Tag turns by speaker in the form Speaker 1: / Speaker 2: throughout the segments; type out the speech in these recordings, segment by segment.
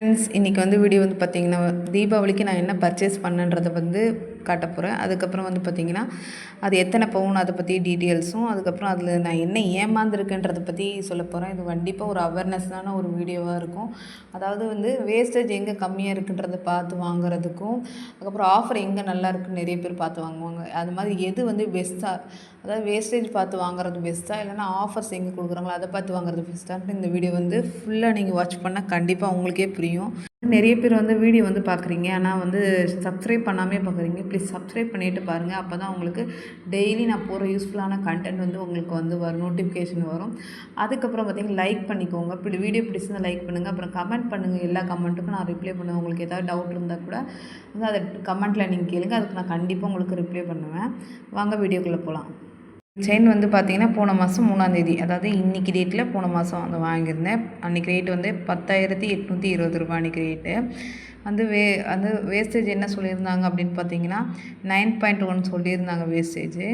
Speaker 1: Friends, இன்றைக்கி வந்து video வந்து பார்த்திங்கன்னா, தீபாவளிக்கு நான் என்ன பர்ச்சேஸ் பண்ணேன்றதை வந்து காட்ட போகிறேன். அதுக்கப்புறம் வந்து பார்த்திங்கன்னா, அது எத்தனை பவுன் அதை பற்றி டீட்டெயில்ஸும், அதுக்கப்புறம் அதில் நான் என்ன ஏமாந்துருக்குன்றதை பற்றி சொல்ல போகிறேன். இது கண்டிப்பாக ஒரு அவேர்னஸான ஒரு வீடியோவாக இருக்கும். அதாவது வந்து வேஸ்டேஜ் எங்கே கம்மியாக இருக்குன்றதை பார்த்து வாங்குறதுக்கும், அதுக்கப்புறம் ஆஃபர் எங்கே நல்லா இருக்குன்னு நிறைய பேர் பார்த்து வாங்குவாங்க. அது மாதிரி எது வந்து பெஸ்ட்டாக, அதாவது வேஸ்டேஜ் பார்த்து வாங்குறது பெஸ்ட்டா, இல்லைனா ஆஃபர்ஸ் எங்கே கொடுக்குறாங்களோ அதை பார்த்து வாங்குறது பெஸ்ட்டான்ட்டு இந்த வீடியோ வந்து ஃபுல்லாக நீங்கள் வாட்ச் பண்ணால் கண்டிப்பாக உங்களுக்கே புரியும். நிறைய பேர் வந்து வீடியோ வந்து பார்க்குறீங்க, ஆனால் வந்து சப்ஸ்கிரைப் பண்ணாமே பார்க்குறீங்க. ப்ளீஸ் சப்ஸ்கிரைப் பண்ணிவிட்டு பாருங்கள். அப்போ தான் உங்களுக்கு டெய்லி நான் போகிற யூஸ்ஃபுல்லான கண்டென்ட் வந்து உங்களுக்கு வந்து வரும், நோட்டிஃபிகேஷன் வரும். அதுக்கப்புறம் பார்த்திங்கன்னா லைக் பண்ணிக்கோங்க. இப்படி வீடியோ பிடிச்சிருந்தால் லைக் பண்ணுங்கள். அப்புறம் கமெண்ட் பண்ணுங்கள். எல்லா கமெண்ட்டுக்கும் நான் ரிப்ளை பண்ணுவேன். உங்களுக்கு ஏதாவது டவுட் இருந்தால் கூட வந்து அதை கமெண்ட்டில் நீங்கள் கேளுங்க. அதுக்கு நான் கண்டிப்பாக உங்களுக்கு ரிப்ளை பண்ணுவேன். வாங்க வீடியோக்குள்ளே போகலாம். செயின் வந்து பார்த்திங்கன்னா போன மாதம் 3ஆம் தேதி, அதாவது இன்றைக்கி டேட்டில் போன மாதம் வந்து வாங்கியிருந்தேன். அன்றைக்கி ரேட் வந்து 10,820 ரூபா. அன்றைக்கி ரேட்டு வந்து வேஸ்டேஜ் என்ன சொல்லியிருந்தாங்க அப்படின்னு பார்த்தீங்கன்னா 9.1 சொல்லியிருந்தாங்க வேஸ்டேஜு.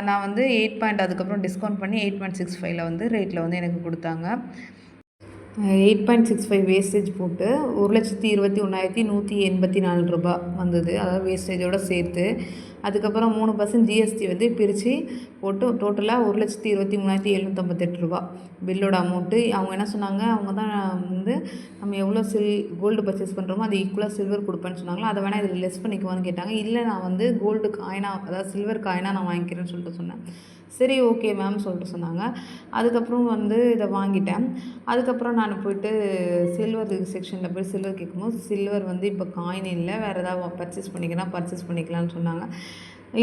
Speaker 1: நான் வந்து 8 அதுக்கப்புறம் டிஸ்கவுண்ட் பண்ணி 8.65 வந்து ரேட்டில் வந்து எனக்கு கொடுத்தாங்க. 8.65 வேஸ்டேஜ் போட்டு 1,21,184 ரூபா வந்தது. அதாவது வேஸ்டேஜோடு சேர்த்து. அதுக்கப்புறம் 3% ஜிஎஸ்டி வந்து பிரித்து போட்டு டோட்டலாக 1,23,758 ரூபா பில்லோட அமௌண்ட்டு. அவங்க என்ன சொன்னாங்க, அவங்க தான் வந்து நம்ம எவ்வளோ கோல்டு பர்ச்சேஸ் பண்ணுறோமோ அது ஈக்குவலாக சில்வர் கொடுப்பேன்னு சொன்னாங்களோ, அதை வேணால் இதில் லெஸ் பண்ணிக்குவான்னு கேட்டாங்க. இல்லை, நான் வந்து கோல்டு காயினாக, அதாவது சில்வர் காயினாக நான் வாங்கிக்கிறேன்னு சொல்லிட்டு சொன்னேன். சரி, ஓகே மேம் சொல்லிட்டு சொன்னாங்க. அதுக்கப்புறம் வந்து இதை வாங்கிட்டேன். அதுக்கப்புறம் நான் போய்ட்டு சில்வர் செக்ஷனில் போய் சில்வர் கேட்கும்போது, சில்வர் வந்து இப்போ காயின் இல்லை, வேறு ஏதாவது பர்ச்சேஸ் பண்ணிக்கலாம்னு சொன்னாங்க.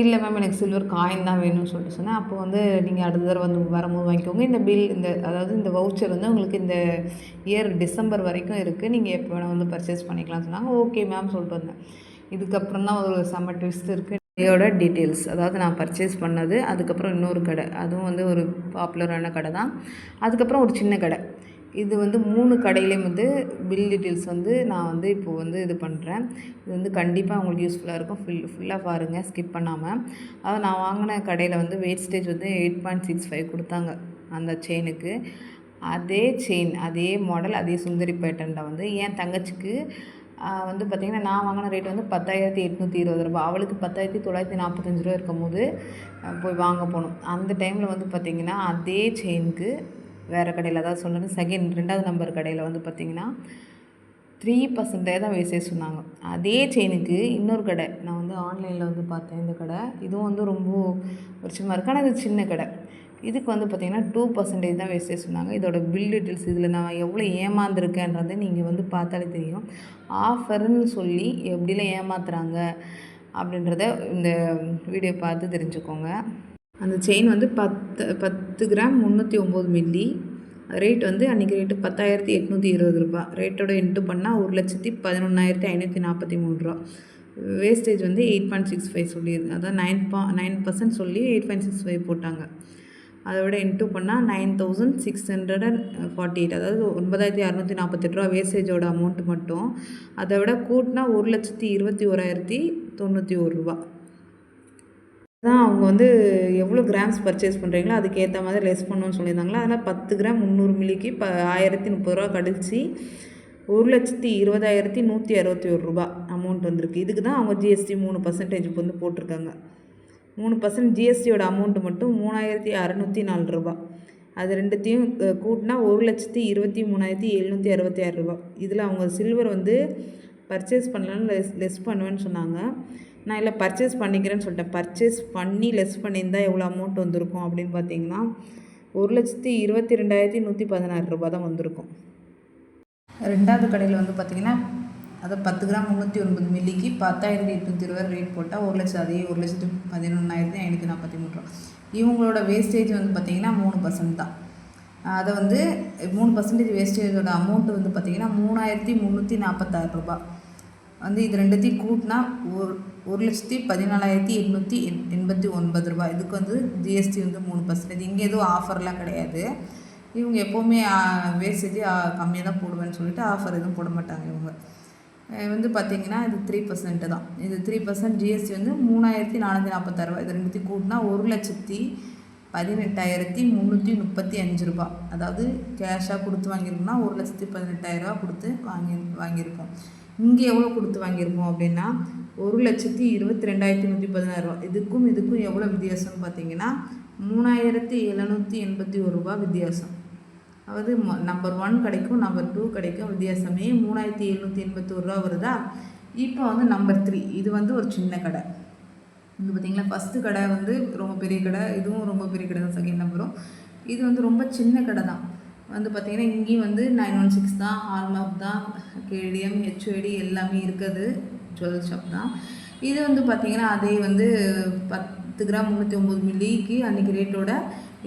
Speaker 1: இல்லை மேம், எனக்கு சில்வர் காயின் தான் வேணும்னு சொல்லிட்டு சொன்னேன். அப்போ வந்து நீங்கள் அடுத்த தடவை வந்து வரும்போது வாங்கிக்கோங்க. இந்த பில், அதாவது இந்த வவுச்சர் வந்து உங்களுக்கு இந்த இயர் டிசம்பர் வரைக்கும் இருக்குது, நீங்கள் எப்போ வேணால் வந்து பர்ச்சேஸ் பண்ணிக்கலாம்னு சொன்னாங்க. ஓகே மேம் சொல்லிட்டு வந்தேன். இதுக்கப்புறம் தான் ஒரு செம்ம ட்விஸ்ட் இருக்குது. கடையோட டீட்டெயில்ஸ், அதாவது நான் பர்ச்சேஸ் பண்ணது, அதுக்கப்புறம் இன்னொரு கடை, அதுவும் வந்து ஒரு பாப்புலரான கடை தான். அதுக்கப்புறம் ஒரு சின்ன கடை. இது வந்து 3 கடையிலையும் வந்து பில் டீட்டெயில்ஸ் வந்து நான் வந்து இப்போது வந்து இது பண்ணுறேன். இது வந்து கண்டிப்பாக உங்களுக்கு யூஸ்ஃபுல்லாக இருக்கும். ஃபுல்லாக பாருங்கள், ஸ்கிப் பண்ணாமல். அதாவது நான் வாங்கின கடையில் வந்து வேஸ்டேஜ் வந்து 8.65 கொடுத்தாங்க அந்த செயினுக்கு. அதே செயின், அதே மாடல், அதே சுந்தரி பேட்டர்னில் வந்து என் தங்கச்சிக்கு வந்து பார்த்திங்கன்னா, நான் வாங்கின ரேட் வந்து 10,820 ரூபா. அவளுக்கு 10,945 ரூபா இருக்கும்போது போய் வாங்க போனோம். அந்த டைமில் வந்து பார்த்திங்கன்னா அதே செயினுக்கு வேறு கடையில், அதாவது சொன்னது 2வது நம்பர் கடையில் வந்து பார்த்திங்கன்னா 3% தான் வேஸ்டேஜ் சொன்னாங்க. அதே செயினுக்கு இன்னொரு கடை நான் வந்து ஆன்லைனில் வந்து பார்த்தேன். இந்த கடை இதுவும் வந்து ரொம்ப வருஷமாக இருக்குது, ஆனால் இது சின்ன கடை. இதுக்கு வந்து பார்த்திங்கன்னா 2% தான் வேஸ்டேஜ் சொன்னாங்க. இதோட பில் டீட்டெயில்ஸ், இதில் நான் எவ்வளோ ஏமாந்துருக்கேன்றதை நீங்கள் வந்து பார்த்தாலே தெரியும். ஆஃபர்னு சொல்லி எப்படிலாம் ஏமாத்துறாங்க அப்படின்றத இந்த வீடியோ பார்த்து தெரிஞ்சுக்கோங்க. அந்த செயின் வந்து 10 கிராம் 309 மில்லி. ரேட் வந்து அன்றைக்கி ரேட்டு 10,820 ரூபா. ரேட்டோட இன்ட்டு பண்ணால் 1,11,543 ரூபா. வேஸ்டேஜ் வந்து 8.65 சொல்லியிருக்கு. அதான் 9% சொல்லி 8.65 போட்டாங்க. அதை விட இன்ட்டு பண்ணால் 9,648, அதாவது 9,648 ரூபா வேஸ்டேஜோட அமௌண்ட்டு மட்டும். அதை விட கூட்டினா 1,21,091 ரூபா தான். அவங்க வந்து எவ்வளோ கிராம்ஸ் பர்ச்சேஸ் பண்ணுறீங்களோ அதுக்கேற்ற மாதிரி லெஸ் பண்ணணும்னு சொல்லியிருந்தாங்களா. அதனால் 10 கிராம் 300 மில்லிக்கு 1,030 ரூபா கழிச்சு 1,20,161 ரூபா அமௌண்ட் வந்திருக்கு. இதுக்கு தான் அவங்க ஜிஎஸ்டி 3% வந்து போட்டிருக்காங்க. 3% ஜிஎஸ்டியோட அமௌண்ட்டு மட்டும் 3,604 ரூபா. அது ரெண்டுத்தையும் கூட்டினா 1,23,766 ரூபா. இதில் அவங்க சில்வர் வந்து பர்ச்சேஸ் பண்ணலான்னு லெஸ் பண்ணுவேன்னு சொன்னாங்க. நான் இல்லை, பர்ச்சேஸ் பண்ணிக்கிறேன்னு சொல்லிட்டேன். பர்ச்சேஸ் பண்ணி லெஸ் பண்ணியிருந்தால் எவ்வளோ அமௌண்ட் வந்திருக்கும் அப்படின்னு பார்த்தீங்கன்னா 1,22,116 ரூபா தான் வந்திருக்கும். 2வது கடையில் வந்து பார்த்திங்கன்னா, அதை 10 கிராம் 309 மில்லிக்கு 10,820 ரேட் போட்டால் 1,11,543 ரூபா. இவங்களோட வேஸ்டேஜ் வந்து பார்த்திங்கன்னா 3% தான். அதை வந்து 3% வேஸ்டேஜோட அமௌண்ட்டு வந்து பார்த்திங்கன்னா 3,346 ரூபா. வந்து இது ரெண்டுத்தையும் கூட்டினா 1,14,889 ரூபா. இதுக்கு வந்து ஜிஎஸ்டி வந்து 3%. இங்கே எதுவும் ஆஃபர்லாம் கிடையாது. இவங்க எப்போவுமே வேஸ்டேஜ் கம்மியாக தான் போடுவேன்னு சொல்லிட்டு ஆஃபர் எதுவும் போட மாட்டாங்க. இவங்க வந்து பார்த்திங்கன்னா இது 3% தான். இது 3% ஜிஎஸ்டி வந்து 3,446 ரூபா. இது ரெண்டுத்தையும் கூட்டினா 1,10,000 18,335 ரூபா. அதாவது கேஷாக கொடுத்து வாங்கியிருக்கோம்னா 1,18,000 ரூபா கொடுத்து வாங்கியிருக்கோம். இங்கே எவ்வளோ கொடுத்து வாங்கியிருக்கோம் அப்படின்னா 1,22,116 ரூபா. இதுக்கும் எவ்வளோ வித்தியாசம்னு பார்த்தீங்கன்னா 3,781 ரூபா வித்தியாசம். அதாவது நம்பர் 1 கிடைக்கும், நம்பர் 2 கிடைக்கும், வித்தியாசமே 3,781 ரூபா வருதா. இப்போ வந்து நம்பர் 3, இது வந்து ஒரு சின்ன கடை. வந்து பார்த்திங்களா, ஃபஸ்ட்டு கடை வந்து ரொம்ப பெரிய கடை, இதுவும் ரொம்ப பெரிய கடை தான், செகண்ட் நம்பரும். இது வந்து ரொம்ப சின்ன கடை தான். வந்து பார்த்திங்கன்னா இங்கேயும் வந்து 916 தான், ஹால்மார்க் தான், கேடிஎம், ஹெச்ஓடி எல்லாமே இருக்குது, ஜுவல் ஷாப் தான். இது வந்து பார்த்திங்கன்னா அதே வந்து 10 கிராம் 309 மில்லிக்கு அன்றைக்கி ரேட்டோட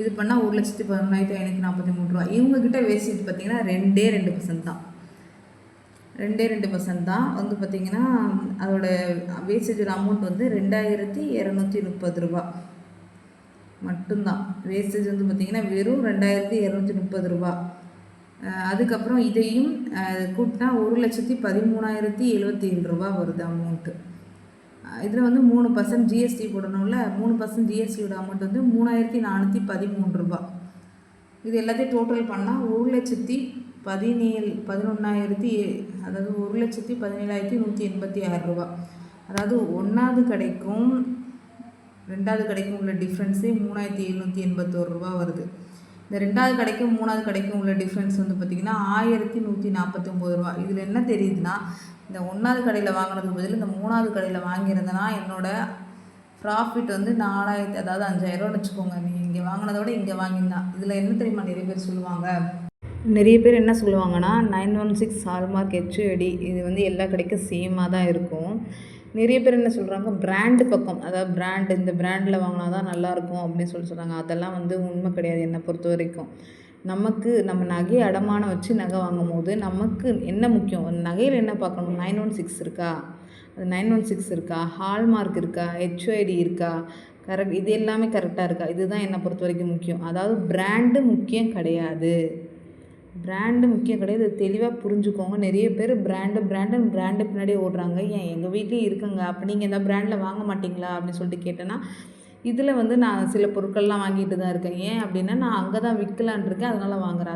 Speaker 1: இது பண்ணால் 1,11,543 ரூபா. இவங்கக்கிட்ட வேஸ்டேஜ் பார்த்திங்கன்னா 2% தான், 2% தான். வந்து பார்த்திங்கன்னா அதோட வேஸ்டேஜோட அமௌண்ட் வந்து 2,230 ரூபா மட்டும்தான். வேஸ்டேஜ் வந்து பார்த்திங்கன்னா வெறும் 2,230 ரூபா. அதுக்கப்புறம் இதையும் கூட்டினா 1,13,077 ரூபா வருது அமௌண்ட்டு. இதில் வந்து 3% ஜிஎஸ்டி போடணும்ல, 3% ஜிஎஸ்டியோட அமௌண்ட் வந்து 3,413 ரூபா. இது எல்லாத்தையும் டோட்டல் பண்ணால் 1,11,000 அதாவது 1,17,186 ரூபா. அதாவது 1வது கடைக்கும் 2வது கடைக்கும் உள்ள டிஃப்ரென்ஸே 3,781 ரூபா வருது. இந்த 2வது கடைக்கும் 3வது கடைக்கும் உள்ள டிஃப்ரென்ஸ் வந்து பார்த்திங்கன்னா 1,149 ரூபா. இதில் என்ன தெரியுதுன்னா, இந்த 1வது கடையில் வாங்கினதுக்கு பதில் இந்த 3வது கடையில் வாங்கியிருந்தேன்னா என்னோடய ப்ராஃபிட் வந்து 4,000, அதாவது 5,000 ரூபான்னு வச்சுக்கோங்க. நீ இங்கே வாங்கினதை விட இங்கே வாங்கியிருந்தான். இதில் என்ன தெரியுமா நிறைய பேர் சொல்லுவாங்க, நிறைய பேர் என்ன சொல்லுவாங்கன்னா 916 ஹால்மார்க் ஹெச்ஓடி இது வந்து எல்லா கடைக்கும் சேமாக தான் இருக்கும். நிறைய பேர் என்ன சொல்கிறாங்க, பிராண்டு பக்கம், அதாவது இந்த பிராண்டில் வாங்கினா தான் நல்லாயிருக்கும் அப்படின்னு சொல்கிறாங்க. அதெல்லாம் வந்து உண்மை கிடையாது. என்னை பொறுத்த வரைக்கும் நம்ம நகையை அடமானம் வச்சு நகை வாங்கும் போது நமக்கு என்ன முக்கியம், நகையில் என்ன பார்க்கணும், 916 இருக்கா, அது 916 இருக்கா, ஹால்மார்க் இருக்கா, ஹெச்ஓடி இருக்கா, இது எல்லாமே கரெக்டாக இருக்கா, இதுதான் என்னை பொறுத்த வரைக்கும் முக்கியம். அதாவது பிராண்டு முக்கியம் கிடையாது, தெளிவாக புரிஞ்சுக்கோங்க. நிறைய பேர் பிராண்டு பின்னாடியே ஓடுறாங்க. ஏன் எங்கள் வீட்லேயும் இருக்குங்க, அப்போ நீங்கள் இந்த பிராண்டில் வாங்க மாட்டிங்களா அப்படின்னு சொல்லிட்டு கேட்டேன்னா, இதில் வந்து நான் சில பொருட்கள்லாம் வாங்கிட்டு தான் இருக்கேன். ஏன் அப்படின்னா நான் அங்கே தான் விற்கலான் இருக்கேன், அதனால் வாங்குகிறேன்.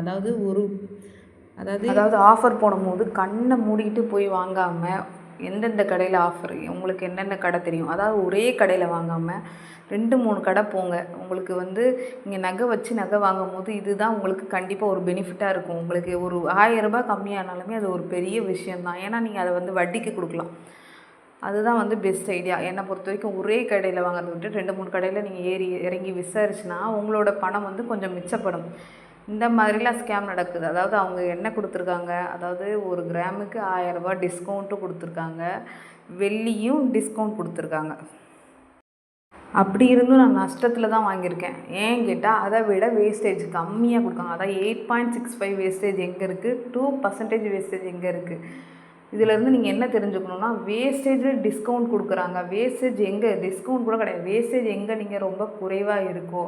Speaker 1: அதாவது ஆஃபர் போடும்போது கண்ணை மூடிக்கிட்டு போய் வாங்காமல் எந்தெந்த கடையில் ஆஃபர், உங்களுக்கு என்னென்ன கடை தெரியும், அதாவது ஒரே கடையில் வாங்காமல் 2-3 கடை போங்க. உங்களுக்கு வந்து இங்கே நகை வச்சு நகை வாங்கும் போது இதுதான் உங்களுக்கு கண்டிப்பாக ஒரு பெனிஃபிட்டாக இருக்கும். உங்களுக்கு ஒரு 1000 ரூபாய் கம்மியானாலுமே அது ஒரு பெரிய விஷயந்தான். ஏன்னா நீங்கள் அதை வந்து வட்டிக்கு கொடுக்கலாம். அதுதான் வந்து பெஸ்ட் ஐடியா. என்னை பொறுத்த வரைக்கும் ஒரே கடையில் வாங்குறத விட்டு 2-3 கடையில் நீங்கள் இறங்கி விசாரிச்சுனா உங்களோட பணம் வந்து கொஞ்சம் மிச்சப்படும். இந்த மாதிரிலாம் ஸ்கேம் நடக்குது. அதாவது அவங்க என்ன கொடுத்துருக்காங்க, அதாவது 1 கிராமுக்கு 1000 ரூபாய் டிஸ்கவுண்ட்டும் கொடுத்துருக்காங்க, வெள்ளியும் டிஸ்கவுண்ட் கொடுத்துருக்காங்க. அப்படி இருந்தும் நான் நஷ்டத்தில் தான் வாங்கியிருக்கேன். ஏன்னு கேட்டால் அதை விட வேஸ்டேஜ் கம்மியாக கொடுக்காங்க. அதாவது 8.65 வேஸ்டேஜ் எங்கே இருக்குது, 2% வேஸ்டேஜ் எங்கே இருக்குது. இதிலேருந்து நீங்கள் என்ன தெரிஞ்சுக்கணுன்னா, வேஸ்டேஜில் டிஸ்கவுண்ட் கொடுக்குறாங்க. வேஸ்டேஜ் எங்கே, டிஸ்கவுண்ட் கூட கிடையாது, வேஸ்டேஜ் எங்கே நீங்கள் ரொம்ப குறைவாக இருக்கோ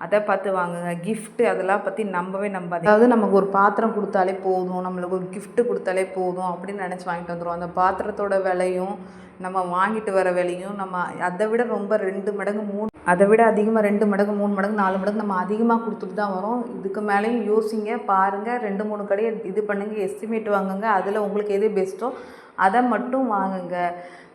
Speaker 1: அதை பார்த்து வாங்குங்க. கிஃப்ட்டு அதெல்லாம் பற்றி நம்பவே நம்பாதீங்க. அதாவது நமக்கு ஒரு பாத்திரம் கொடுத்தாலே போதும், நம்மளுக்கு ஒரு கிஃப்ட்டு கொடுத்தாலே போதும் அப்படின்னு நினச்சி வாங்கிட்டு வந்துடுவோம். அந்த பாத்திரத்தோட விலையும் நம்ம வாங்கிட்டு வர விலையும் நம்ம அதை விட ரொம்ப 2 மடங்கு 3, அதை விட அதிகமாக 2 மடங்கு 3 மடங்கு 4 மடங்கு நம்ம அதிகமாக கொடுத்துட்டு தான் வரோம். இதுக்கு மேலேயும் யோசிங்க, பாருங்கள், 2-3 கடையை இது பண்ணுங்கள், எஸ்டிமேட் வாங்குங்க, அதில் உங்களுக்கு எது பெஸ்ட்டோ அதை மட்டும் வாங்குங்க.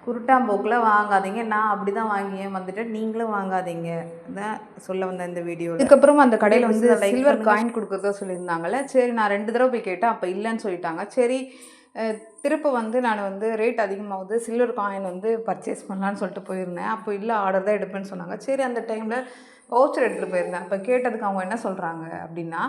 Speaker 1: குருட்டாம்போக்கில் வாங்காதீங்க. நான் அப்படி தான் வாங்கியேன் வந்துட்டேன், நீங்களும் வாங்காதீங்க தான் சொல்ல வந்தேன் இந்த வீடியோ. அதுக்கப்புறமா அந்த கடையில் வந்து சில்வர் காயின் கொடுக்குறதா சொல்லியிருந்தாங்கல்ல. சரி, நான் 2 தடவை போய் கேட்டேன், அப்போ இல்லைன்னு சொல்லிட்டாங்க. சரி, திருப்ப வந்து நான் வந்து ரேட் அதிகமாகுது, சில்வர் காயின் வந்து பர்ச்சேஸ் பண்ணலான்னு சொல்லிட்டு போயிருந்தேன். அப்போ இல்லை, ஆர்டர் தான் எடுப்பேன்னு சொன்னாங்க. சரி, அந்த டைமில் வவுச்சர் எடுத்துகிட்டு போயிருந்தேன். அப்போ கேட்டதுக்கு அவங்க என்ன சொல்கிறாங்க அப்படின்னா,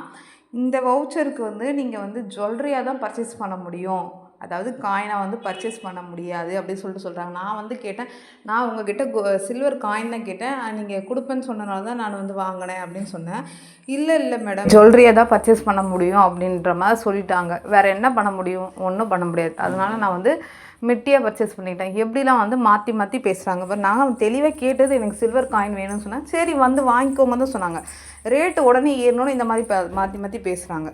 Speaker 1: இந்த வவுச்சருக்கு வந்து நீங்கள் வந்து ஜுவல்லரியாக தான் பர்ச்சேஸ் பண்ண முடியும், அதாவது காயினாக வந்து பர்ச்சேஸ் பண்ண முடியாது அப்படின்னு சொல்லிட்டு சொல்கிறாங்க. நான் வந்து கேட்டேன், நான் உங்ககிட்ட சில்வர் காயின் தான் கேட்டேன், நீங்கள் கொடுப்பேன்னு சொன்னனால தான் நான் வந்து வாங்கினேன் அப்படின்னு சொன்னேன். இல்லை மேடம், ஜுவல்லரியாக தான் பர்ச்சேஸ் பண்ண முடியும் அப்படின்ற மாதிரி சொல்லிட்டாங்க. வேறு என்ன பண்ண முடியும், ஒன்றும் பண்ண முடியாது. அதனால நான் வந்து மெட்டியாக பர்ச்சேஸ் பண்ணிட்டேன். எப்படிலாம் வந்து மாற்றி பேசுகிறாங்க. இப்போ நாங்கள் தெளிவாக கேட்டது எனக்கு சில்வர் காயின் வேணும்னு சொன்னேன். சரி, வந்து வாங்கிக்கோங்க தான் சொன்னாங்க. ரேட்டு உடனே ஏறணும்னு இந்த மாதிரி மாற்றி பேசுகிறாங்க.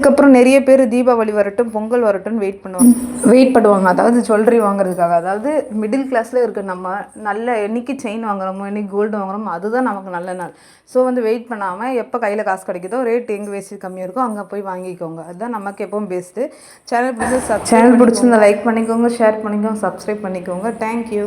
Speaker 1: அதுக்கப்புறம் நிறைய பேர் தீபாவளி வரட்டும் பொங்கல் வரட்டும்னு வெயிட் பண்ணுவாங்க அதாவது ஜுவல்லரி வாங்குறதுக்காக. அதாவது மிடில் கிளாஸில் இருக்க நம்ம நல்ல என்னைக்கு செயின் வாங்குறோமோ என்னைக்கு கோல்டு வாங்குறோமோ அதுதான் நமக்கு நல்ல நாள். ஸோ வந்து வெயிட் பண்ணாமல் எப்போ கையில் காசு கிடைக்குதோ ரேட் எங்கே வேஸ்ட்டு கம்மியாக இருக்கோ அங்கே போய் வாங்கிக்கோங்க. அதுதான் நமக்கு எப்பவும் பெஸ்ட்டு. சேனல் பிடிச்சிருந்தா லைக் பண்ணிக்கோங்க, ஷேர் பண்ணிக்கோங்க, சப்ஸ்கிரைப் பண்ணிக்கோங்க. தேங்க்யூ.